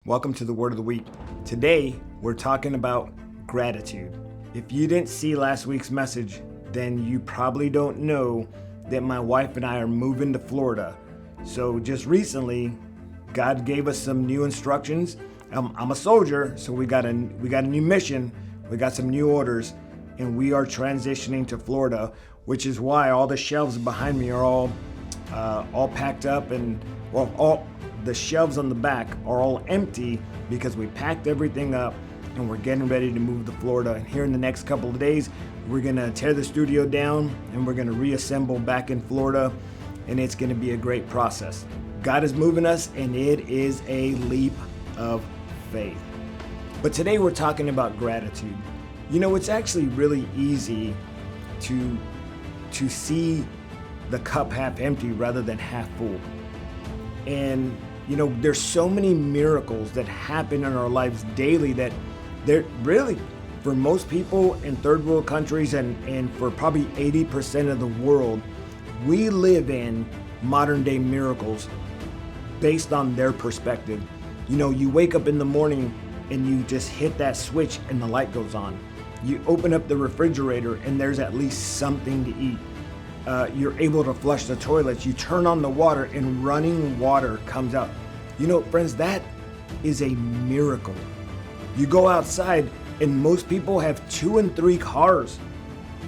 Welcome to the Word of the Week. Today, we're talking about gratitude. If you didn't see last week's message, then you probably don't know that my wife and I are moving to Florida. So just recently, God gave us some new instructions. I'm a soldier, so we got a new mission. We got some new orders, and we are transitioning to Florida, which is why all the shelves behind me are all packed up, and all the shelves on the back are all empty because we packed everything up and we're getting ready to move to Florida. And here in the next couple of days, we're gonna tear the studio down and we're gonna reassemble back in Florida, and it's gonna be a great process. God is moving us, and it is a leap of faith. But today we're talking about gratitude. You know, it's actually really easy to see the cup half empty rather than half full. And you know, there's so many miracles that happen in our lives daily that they're really, for most people in third world countries and for probably 80% of the world, we live in modern day miracles based on their perspective. You know, you wake up in the morning and you just hit that switch and the light goes on. You open up the refrigerator and there's at least something to eat. You're able to flush the toilets. You turn on the water and running water comes out. You know, friends, that is a miracle. You go outside and most people have 2 and 3 cars.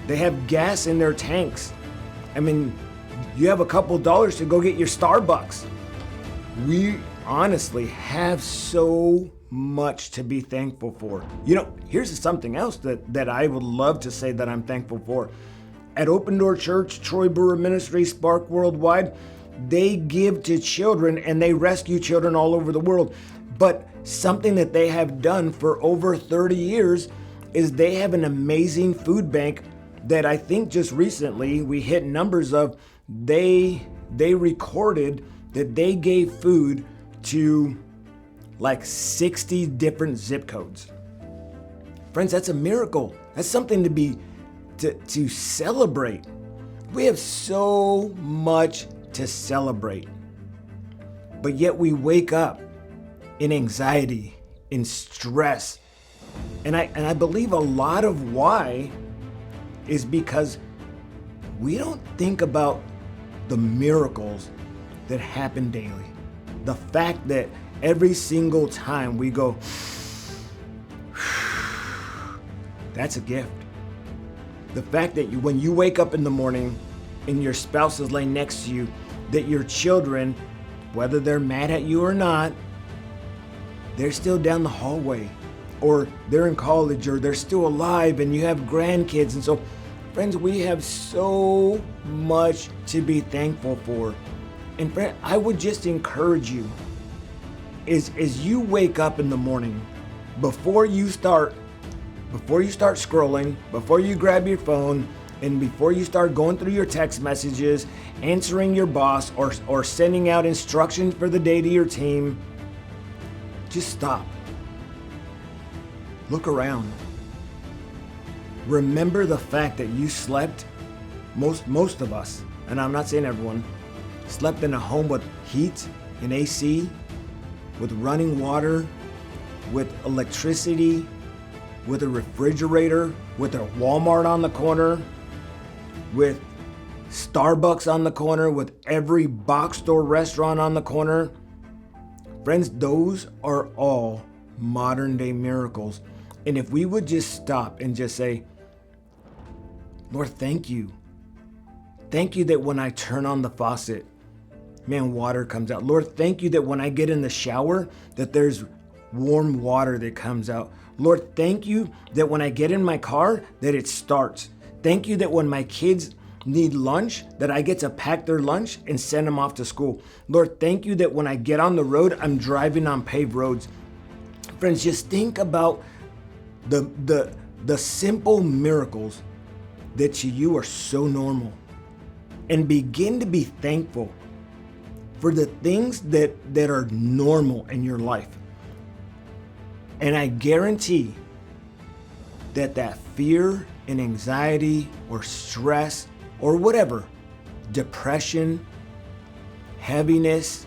They have gas in their tanks. I mean, you have a couple dollars to go get your Starbucks. We honestly have so much to be thankful for. You know, here's something else that I would love to say that I'm thankful for. At Open Door Church, Troy Brewer Ministry, Spark Worldwide, they give to children and they rescue children all over the world. But something that they have done for over 30 years is they have an amazing food bank that I think just recently we hit numbers of. They recorded that they gave food to like 60 different zip codes. Friends, that's a miracle. That's something to celebrate. We have so much to celebrate, but yet we wake up in anxiety, in stress, and I believe a lot of why is because we don't think about the miracles that happen daily. The fact that every single time we go, that's a gift. The fact that when you wake up in the morning and your spouse is laying next to you, that your children, whether they're mad at you or not, they're still down the hallway, or they're in college, or they're still alive, and you have grandkids. And so, friends, we have so much to be thankful for. And friend, I would just encourage you, as you wake up in the morning, before you start scrolling, before you grab your phone, and before you start going through your text messages, answering your boss, or sending out instructions for the day to your team, just stop. Look around. Remember the fact that you slept, most of us, and I'm not saying everyone, slept in a home with heat and AC, with running water, with electricity, with a refrigerator, with a Walmart on the corner, with Starbucks on the corner, with every box store restaurant on the corner. Friends, those are all modern day miracles. And if we would just stop and just say, Lord, thank you. Thank you that when I turn on the faucet, man, water comes out. Lord, thank you that when I get in the shower, that there's warm water that comes out. Lord, thank you that when I get in my car, that it starts. Thank you that when my kids need lunch, that I get to pack their lunch and send them off to school. Lord, thank you that when I get on the road, I'm driving on paved roads. Friends, just think about the simple miracles that to you are so normal, and begin to be thankful for the things that are normal in your life. And I guarantee that fear and anxiety or stress or whatever, depression, heaviness,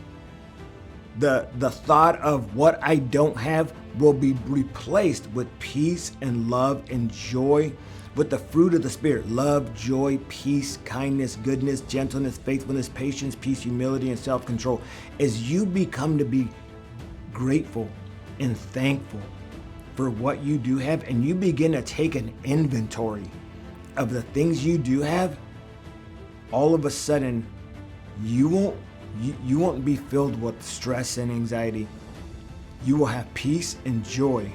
The thought of what I don't have will be replaced with peace and love and joy, with the fruit of the Spirit: love, joy, peace, kindness, goodness, gentleness, faithfulness, patience, peace, humility, and self-control. As you become to be grateful and thankful for what you do have, and you begin to take an inventory of the things you do have, all of a sudden you won't be filled with stress and anxiety. You will have peace and joy,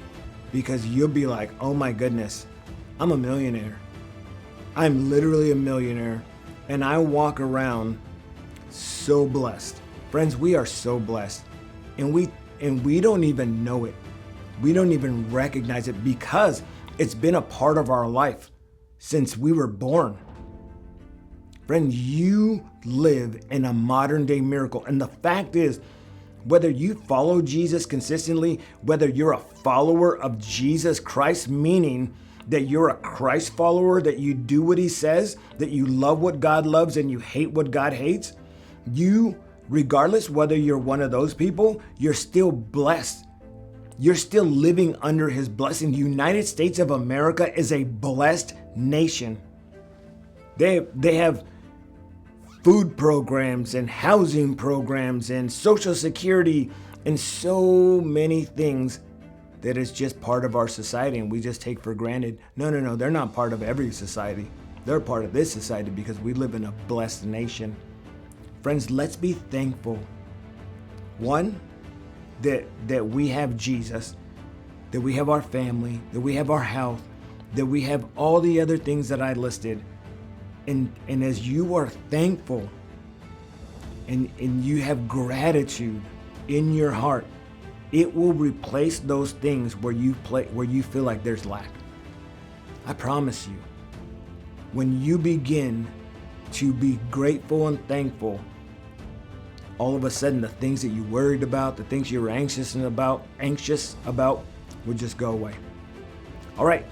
because you'll be like, oh my goodness, I'm a millionaire. I'm literally a millionaire, and I walk around so blessed. Friends, we are so blessed, and we don't even know it. We don't even recognize it, because it's been a part of our life since we were born. Friend, you live in a modern day miracle. And the fact is, whether you follow Jesus consistently, whether you're a follower of Jesus Christ, meaning that you're a Christ follower, that you do what he says, that you love what God loves and you hate what God hates, regardless whether you're one of those people, you're still blessed. You're still living under his blessing. The United States of America is a blessed nation. They have food programs and housing programs and Social Security and so many things that is just part of our society and we just take for granted. No, they're not part of every society. They're part of this society because we live in a blessed nation. Friends, let's be thankful. One, that we have Jesus, that we have our family, that we have our health, that we have all the other things that I listed. And as you are thankful and you have gratitude in your heart, it will replace those things where you feel like there's lack. I promise you, when you begin to be grateful and thankful, all of a sudden the things that you worried about, the things you were anxious about will just go away. All right.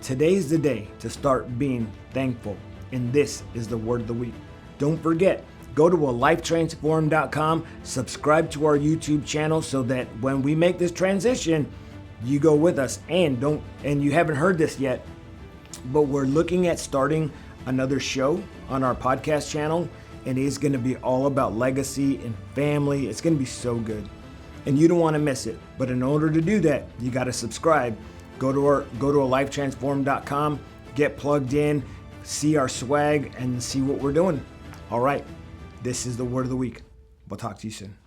Today's the day to start being thankful, and this is the word of the week. Don't forget, go to alifetransformed.com, subscribe to our YouTube channel so that when we make this transition, you go with us. And you haven't heard this yet, but we're looking at starting another show on our podcast channel, and it's going to be all about legacy and family. It's going to be so good, and you don't want to miss it. But in order to do that, you got to subscribe. Go to alifetransformed.com, get plugged in, see our swag, and see what we're doing. All right, this is the word of the week. We'll talk to you soon.